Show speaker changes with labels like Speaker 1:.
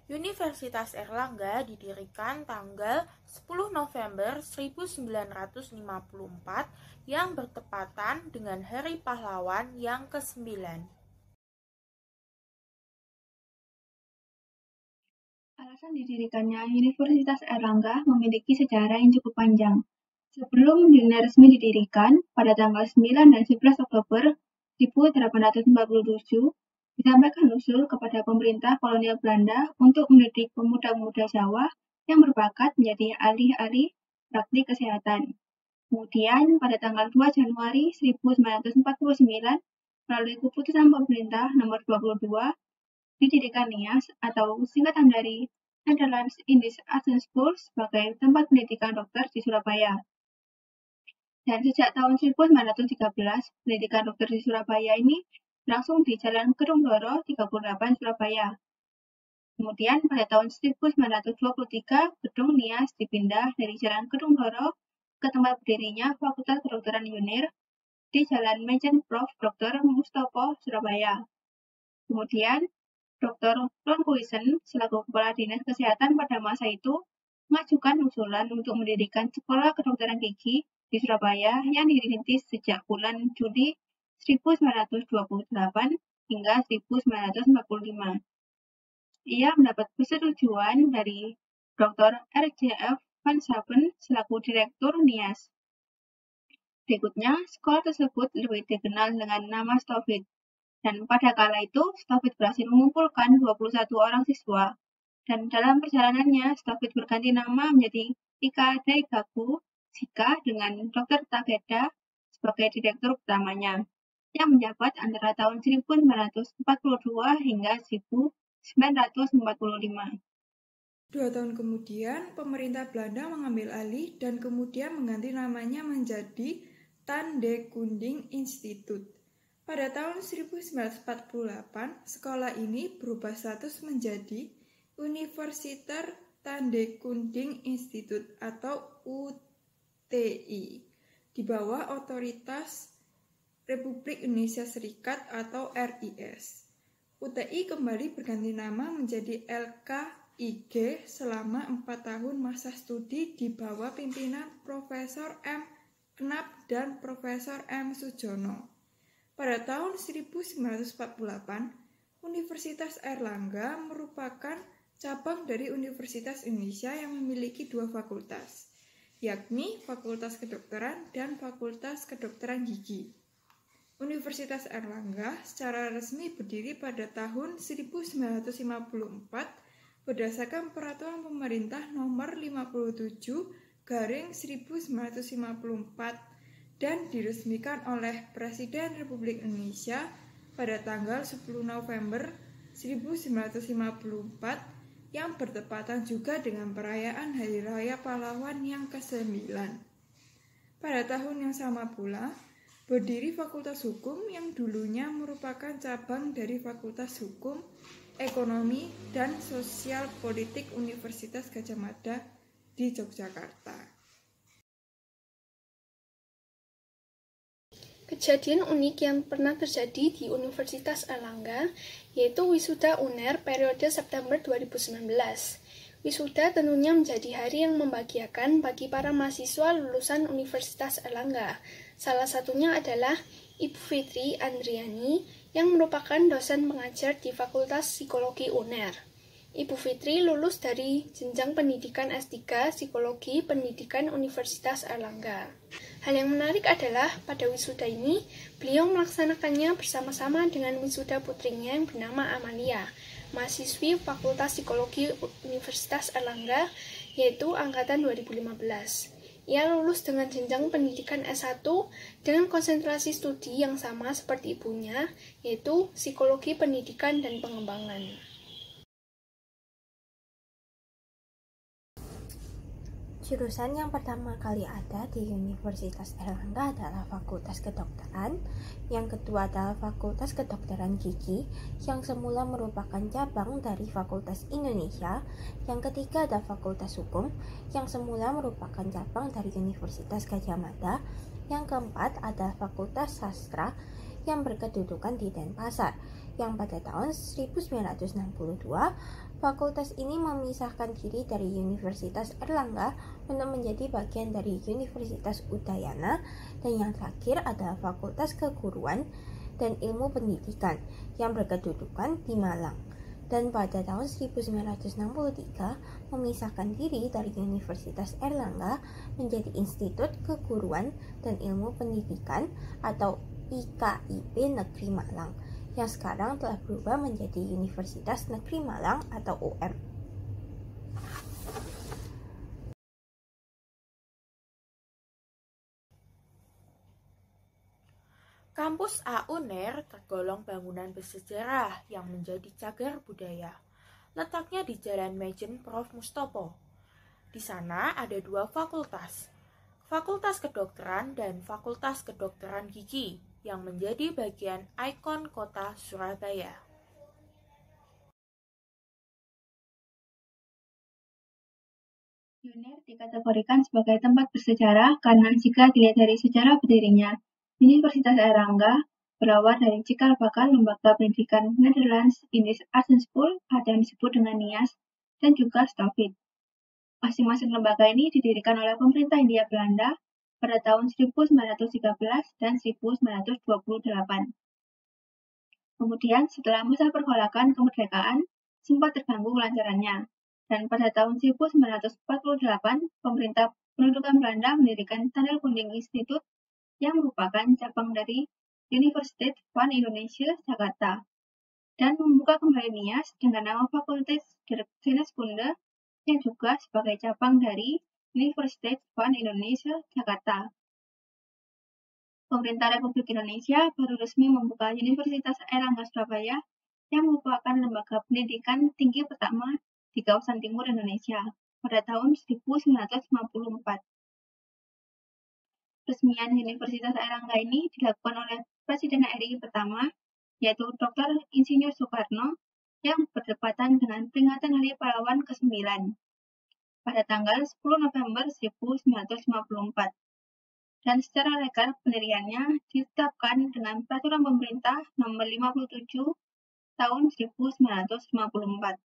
Speaker 1: Universitas Airlangga didirikan tanggal 10 November 1954 yang bertepatan dengan Hari Pahlawan yang ke-9.
Speaker 2: Alasan didirikannya Universitas Airlangga memiliki sejarah yang cukup panjang. Sebelum UNER resmi didirikan pada tanggal 9 dan 11 Oktober 1847, disampaikan usul kepada pemerintah kolonial Belanda untuk mendidik pemuda-pemuda Jawa yang berbakat menjadi ahli-ahli praktik kesehatan. Kemudian, pada tanggal 2 Januari 1949, melalui keputusan pemerintah nomor 22, didirikan NIAS atau singkatan dari Netherlands Indisch Artsen School sebagai tempat pendidikan dokter di Surabaya. Dan sejak tahun 1913, pendidikan dokter di Surabaya ini berlangsung di Jalan Kedung Loro 38 Surabaya. Kemudian pada tahun 1923, gedung NIAS dipindah dari Jalan Kedung Loro ke tempat berdirinya Fakultas Kedokteran UNER di Jalan Mejen Prof. Dr. Mustopo, Surabaya. Kemudian, Dr. Ronkuisen selaku Kepala Dinas Kesehatan pada masa itu mengajukan usulan untuk mendirikan Sekolah Kedokteran Gigi di Surabaya yang dirintis sejak bulan Juli 1928 hingga 1945. Ia mendapat persetujuan dari Dr. R.J.F. Van Saben selaku Direktur NIAS. Berikutnya, sekolah tersebut lebih dikenal dengan nama Stovit. Dan pada kala itu, Stovit berhasil mengumpulkan 21 orang siswa. Dan dalam perjalanannya, Stovit berganti nama menjadi Ika Daigaku Shika dengan Dr. Takeda sebagai direktur utamanya, yang menjabat antara tahun 1942 hingga 1945.
Speaker 1: 2 tahun kemudian, pemerintah Belanda mengambil alih dan kemudian mengganti namanya menjadi Tandekunding Instituut. Pada tahun 1948, sekolah ini berubah status menjadi Universitas Tandekunding Instituut atau UTI di bawah otoritas Republik Indonesia Serikat atau RIS. UTI kembali berganti nama menjadi LKIG selama 4 tahun masa studi di bawah pimpinan Profesor M. Knap dan Profesor M. Sujono. Pada tahun 1948, Universitas Airlangga merupakan cabang dari Universitas Indonesia yang memiliki 2 fakultas, yakni Fakultas Kedokteran dan Fakultas Kedokteran Gigi. Universitas Airlangga secara resmi berdiri pada tahun 1954 berdasarkan Peraturan Pemerintah Nomor 57/1954 dan diresmikan oleh Presiden Republik Indonesia pada tanggal 10 November 1954 yang bertepatan juga dengan perayaan Hari Raya Pahlawan yang ke-9. Pada tahun yang sama pula, berdiri Fakultas Hukum yang dulunya merupakan cabang dari Fakultas Hukum, Ekonomi, dan Sosial Politik Universitas Gadjah Mada di Yogyakarta.
Speaker 3: Kejadian unik yang pernah terjadi di Universitas Airlangga yaitu wisuda UNER periode September 2019. Wisuda tentunya menjadi hari yang membahagiakan bagi para mahasiswa lulusan Universitas Airlangga. Salah satunya adalah Ibu Fitri Andriani yang merupakan dosen pengajar di Fakultas Psikologi UNER. Ibu Fitri lulus dari jenjang pendidikan S3 Psikologi Pendidikan Universitas Airlangga. Hal yang menarik adalah pada wisuda ini, beliau melaksanakannya bersama-sama dengan wisuda putrinya yang bernama Amalia, mahasiswi Fakultas Psikologi Universitas Airlangga, yaitu angkatan 2015. Ia lulus dengan jenjang pendidikan S1 dengan konsentrasi studi yang sama seperti ibunya, yaitu Psikologi Pendidikan dan Pengembangan.
Speaker 4: Jurusan yang pertama kali ada di Universitas Airlangga adalah Fakultas Kedokteran, yang kedua adalah Fakultas Kedokteran Gigi, yang semula merupakan cabang dari Fakultas Indonesia, yang ketiga adalah Fakultas Hukum, yang semula merupakan cabang dari Universitas Gadjah Mada, yang keempat adalah Fakultas Sastra, yang berkedudukan di Denpasar, yang pada tahun 1962 Fakultas ini memisahkan diri dari Universitas Airlangga untuk menjadi bagian dari Universitas Udayana, dan yang terakhir adalah Fakultas Keguruan dan Ilmu Pendidikan yang berkedudukan di Malang. Dan pada tahun 1963 memisahkan diri dari Universitas Airlangga menjadi Institut Keguruan dan Ilmu Pendidikan atau IKIP Negeri Malang, yang sekarang telah berubah menjadi Universitas Negeri Malang atau UM.
Speaker 5: Kampus A UNER tergolong bangunan bersejarah yang menjadi cagar budaya. Letaknya di Jalan Mejen Prof. Mustopo. Di sana ada dua fakultas, Fakultas Kedokteran dan Fakultas Kedokteran Gigi, yang menjadi bagian ikon kota Surabaya.
Speaker 2: UNER dikategorikan sebagai tempat bersejarah karena jika dilihat dari sejarah berdirinya, Universitas Airlangga berawal dari cikal bakal lembaga pendidikan Netherlands Indisch Art School atau yang disebut dengan NIAS dan juga Stopit. Masing-masing lembaga ini didirikan oleh pemerintah Hindia Belanda pada tahun 1913 dan 1928. Kemudian setelah masa pergolakan kemerdekaan sempat terganggu kelancarannya. Dan pada tahun 1948, pemerintah pendudukan Belanda mendirikan Tandil Kuning Institute yang merupakan cabang dari Universiteit van Indonesia Jakarta dan membuka kembali NIAS dengan nama Fakultas Geneeskunde yang juga sebagai cabang dari Universiteit van Indonesia Jakarta. Pemerintah Republik Indonesia baru resmi membuka Universitas Airlangga Surabaya yang merupakan lembaga pendidikan tinggi pertama di kawasan timur Indonesia pada tahun 1954. Resmian Universitas Airlangga ini dilakukan oleh Presiden RI pertama, yaitu Dr. Insinyur Soekarno, yang berdepatan dengan peringatan Hari Pahlawan ke-9 pada tanggal 10 November 1954. Dan secara legal pendiriannya ditetapkan dengan Peraturan Pemerintah Nomor 57 Tahun 1954.